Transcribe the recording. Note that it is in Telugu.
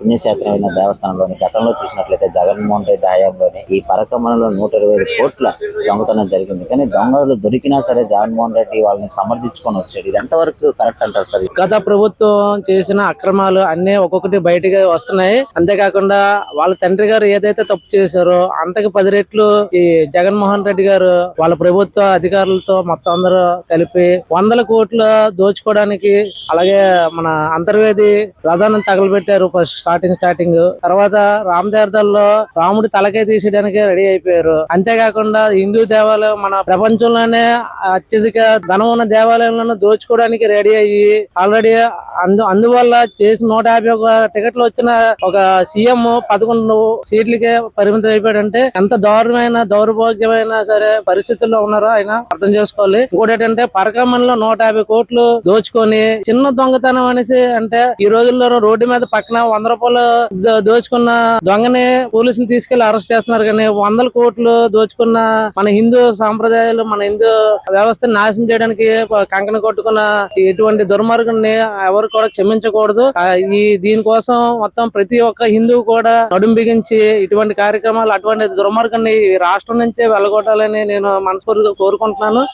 పుణ్యక్షేత్రమైన దేవస్థానంలోని గతంలో చూసినట్లయితే జగన్మోహన్ రెడ్డి హయాంలోని ఈ పరకమణలో 120 కోట్ల దొంగతనం జరిగింది. కానీ దొంగలు దొరికినా సరే జగన్మోహన్ రెడ్డి వాళ్ళని సమర్థించుకొని వచ్చాడు. ఇది ఎంతవరకు కరెక్ట్ అంటారు సార్? గత ప్రభుత్వం చేసిన అక్రమాలు అన్ని ఒక్కొక్కటి బయటగా వస్తున్నాయి. అంతేకాకుండా వాళ్ళ తండ్రి గారు ఏదైతే తప్పు చేశారో అంతకు 10 రెట్లు ఈ జగన్మోహన్ రెడ్డి గారు వాళ్ళ ప్రభుత్వ అధికారులతో మొత్తం అందరూ కలిపి 100 కోట్లు దోచుకోవడానికి, అలాగే మన అంతర్వేది రథాన్ని తగలబెట్టారు ఫస్ట్ స్టార్టింగ్. తర్వాత రామతీర్థంలో రాముడి తలకాయ తీసేయడానికి రెడీ అయిపోయారు. అంతేకాకుండా హిందూ దేవాలయం మన ప్రపంచంలోనే అత్యధిక ధనం ఉన్న దేవాలయంలో దోచుకోవడానికి రెడీ అయ్యి ఆల్రెడీ అందువల్ల చేసి 151 టికెట్లు వచ్చిన ఒక సీఎం 11 సీట్లకే పరిమితం అయిపోయాడంటే ఎంత దారుణమైన దౌర్భాగ్యమైన సరే పరిస్థితుల్లో ఉన్నారో ఆయన అర్థం చేసుకోవాలి. ఇంకోటి ఏంటంటే పరకమణలో 150 కోట్లు దోచుకొని చిన్న దొంగతనం అనేసి, అంటే ఈ రోజుల్లో రోడ్డు మీద పక్కన 100 రూపాయలు దోచుకున్న దొంగని పోలీసులు తీసుకెళ్లి అరెస్ట్ చేస్తున్నారు. కానీ 100 కోట్లు దోచుకున్న మన హిందూ సాంప్రదాయాలు, మన హిందూ వ్యవస్థను నాశనం చేయడానికి కంకణ కొట్టుకున్న ఇటువంటి దుర్మార్గుల్ని ఎవరు కూడా క్షమించకూడదు. దీనికోసం మొత్తం ప్రతి ఒక్క హిందువు కూడా నడుం బిగించి ఇటువంటి కార్యక్రమాలు, అటువంటి దుర్మార్గాన్ని రాష్ట్రం నుంచే వెళ్ళగొట్టాలని నేను మనస్ఫూర్తిగా కోరుకుంటున్నాను.